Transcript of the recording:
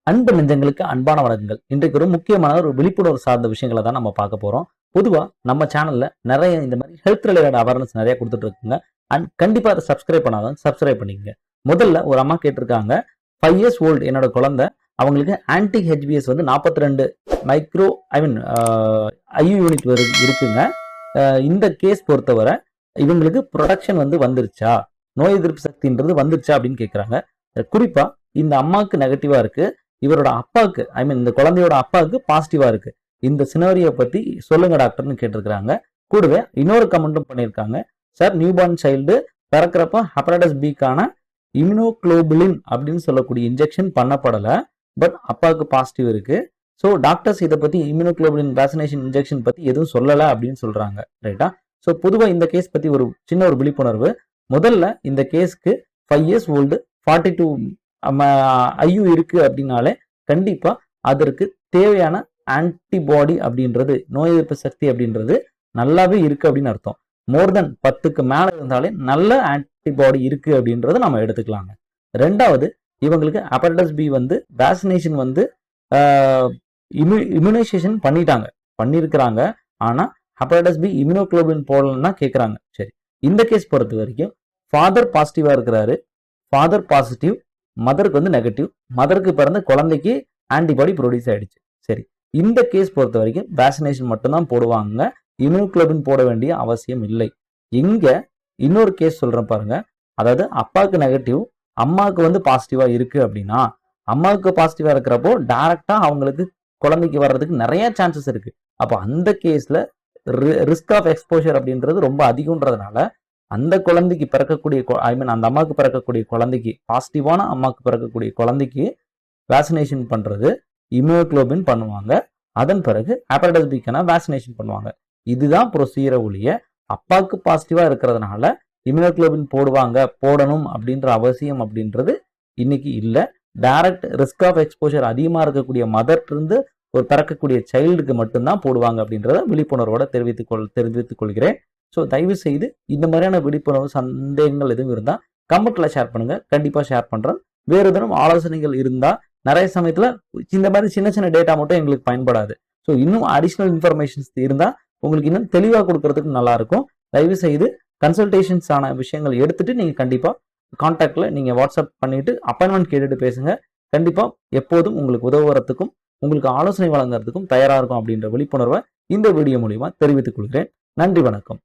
அன்பு நெஞ்சங்களுக்கு அன்பான வணக்கங்கள். இன்றைக்கு ஒரு முக்கியமான ஒரு விழிப்புணர்வு சார்ந்த விஷயங்களை தான் நம்ம பார்க்க போறோம். பொதுவா நம்ம சேனல்ல நிறைய இந்த மாதிரி ஹெல்த் ரிலேட்டட் அவேர்னஸ் நிறைய கொடுத்துட்டு இருக்குங்க. அண்ட் கண்டிப்பா அதை சப்ஸ்கிரைப் பண்ணாதான் சப்ஸ்கிரைப் பண்ணிக்கங்க. முதல்ல ஒரு அம்மா கேட்டிருக்காங்க, 5 இயர்ஸ் ஓல்டு என்னோட குழந்தை, அவங்களுக்கு ஆன்டி ஹெச்பிஎஸ் வந்து 42 மைக்ரோ ஐயு யூனிட் இருக்குங்க. இந்த கேஸ் பொறுத்தவரை இவங்களுக்கு ப்ரொடக்ஷன் வந்து வந்துருச்சா, நோய் எதிர்ப்பு சக்தின்றது வந்துருச்சா அப்படின்னு கேட்குறாங்க. குறிப்பா இந்த அம்மாவுக்கு நெகட்டிவா இருக்கு, இவரோட அப்பாவுக்கு இந்த குழந்தையோட அப்பாவுக்கு பாசிட்டிவா இருக்கு. இந்த சினாரியோ பத்தி சொல்லுங்க டாக்டர்னு கேட்டிருக்காங்க. கூடவே இன்னொரு கமெண்ட்டும் பண்ணியிருக்காங்க. சார், நியூபார்ன் சைல்டு பிறக்கிறப்ப ஹெப்படைட்டிஸ் பிக்கான இம்யூனோகுளோபுலின் அப்படின்னு சொல்லக்கூடிய இன்ஜெக்ஷன் பண்ணப்படலை, பட் அப்பாவுக்கு பாசிட்டிவ் இருக்கு. ஸோ டாக்டர்ஸ் இதை பத்தி இம்யூனோகுளோபுலின் வேக்சினேஷன் இன்ஜெக்ஷன் பத்தி எதுவும் சொல்லலை அப்படின்னு சொல்றாங்க. ரைட்டா? ஸோ பொதுவாக இந்த கேஸ் பத்தி ஒரு சின்ன ஒரு விழிப்புணர்வு. முதல்ல இந்த கேஸ்க்கு 5 இயர்ஸ் ஓல்டு 42 ஐயு இருக்கு அப்படின்னாலே கண்டிப்பா அதற்கு தேவையான ஆன்டிபாடி அப்படின்றது, நோய் எதிர்ப்பு சக்தி அப்படின்றது நல்லாவே இருக்கு அப்படின்னு அர்த்தம். மோர் தென் 10க்கு மேல இருந்தாலே நல்ல ஆன்டிபாடி இருக்கு அப்படின்றத நம்ம எடுத்துக்கலாங்க. ரெண்டாவது, இவங்களுக்கு ஹெப்படைட்டிஸ் பி வந்து வேக்சினேஷன் வந்து இம்யூனைசேஷன் பண்ணியிருக்கிறாங்க. ஆனா ஹெப்படைட்டிஸ் பி இம்யூனோகுளோபின் போடலன்னா கேட்குறாங்க. சரி, இந்த கேஸ் பொறுத்த வரைக்கும் ஃபாதர் பாசிட்டிவா இருக்கிறாரு, ஃபாதர் பாசிட்டிவ், மதருக்கு வந்து நெகட்டிவ், மதருக்கு பிறந்த குழந்தைக்கு ஆன்டிபாடி ப்ரொடியூஸ் ஆயிடுச்சு. சரி, இந்த கேஸ் பொறுத்த வரைக்கும் வேக்சினேஷன் மட்டும்தான் போடுவாங்க, இம்யூனோகுளோபின் போட வேண்டிய அவசியம் இல்லை. இங்க இன்னொரு கேஸ் சொல்றேன் பாருங்க. அதாவது அப்பாவுக்கு நெகட்டிவ், அம்மாவுக்கு வந்து பாசிட்டிவா இருக்கு அப்படின்னா, அம்மாவுக்கு பாசிட்டிவா இருக்கிறப்போ டைரக்டா அவங்களுக்கு குழந்தைக்கு வர்றதுக்கு நிறைய சான்சஸ் இருக்கு. அப்போ அந்த கேஸ்ல ரிஸ்க் ஆஃப் எக்ஸ்போஷர் அப்படின்றது ரொம்ப அதிகம்ன்றதுனால அந்த குழந்தைக்கு பிறக்கக்கூடிய அந்த அம்மாவுக்கு பிறக்கக்கூடிய குழந்தைக்கு, பாசிட்டிவான அம்மாவுக்கு பிறக்கக்கூடிய குழந்தைக்கு வேக்சினேஷன் பண்றது இம்யூனோகுளோபின் பண்ணுவாங்க. அதன் பிறகு ஹெப்படைட்டிஸ் பிக்கான வேக்சினேஷன் பண்ணுவாங்க. இதுதான் ப்ரொசீஜரை ஒழிய அப்பாவுக்கு பாசிட்டிவா இருக்கிறதுனால இம்யூனோகுளோபின் போடணும் அப்படின்ற அவசியம் அப்படின்றது இன்னைக்கு இல்லை. டைரக்ட் ரிஸ்க் ஆஃப் எக்ஸ்போஷர் அதிகமாக இருக்கக்கூடிய மதர்ல இருந்து ஒரு பிறக்கக்கூடிய சைல்டுக்கு மட்டும்தான் போடுவாங்க அப்படின்றத விழிப்புணர்வோட தெரிவித்துக் கொள்கிறேன். ஸோ தயவு செய்து இந்த மாதிரியான விழிப்புணர்வு சந்தேகங்கள் எதுவும் இருந்தால் கமெண்ட்ல ஷேர் பண்ணுங்க. கண்டிப்பாக ஷேர் பண்றேன். வேறு எதுவும் ஆலோசனைகள் இருந்தால், நிறைய சமயத்தில் இந்த மாதிரி சின்ன சின்ன டேட்டா மட்டும் எங்களுக்கு பயன்படாது. ஸோ இன்னும் அடிஷ்னல் இன்ஃபர்மேஷன்ஸ் இருந்தால் உங்களுக்கு இன்னும் தெளிவாக கொடுக்கறதுக்கு நல்லா இருக்கும். தயவு செய்து கன்சல்டேஷன்ஸ் ஆன விஷயங்கள் எடுத்துட்டு நீங்க கண்டிப்பா கான்டாக்ட்ல நீங்க வாட்ஸ்அப் பண்ணிட்டு அப்பாயின்மெண்ட் கேட்டுட்டு பேசுங்க. கண்டிப்பா எப்போதும் உங்களுக்கு உதவுறதுக்கும் உங்களுக்கு ஆலோசனை வழங்குறதுக்கும் தயாரா இருக்கும் அப்படின்ற விழிப்புணர்வை இந்த வீடியோ மூலியமா தெரிவித்துக் கொள்கிறேன். நன்றி, வணக்கம்.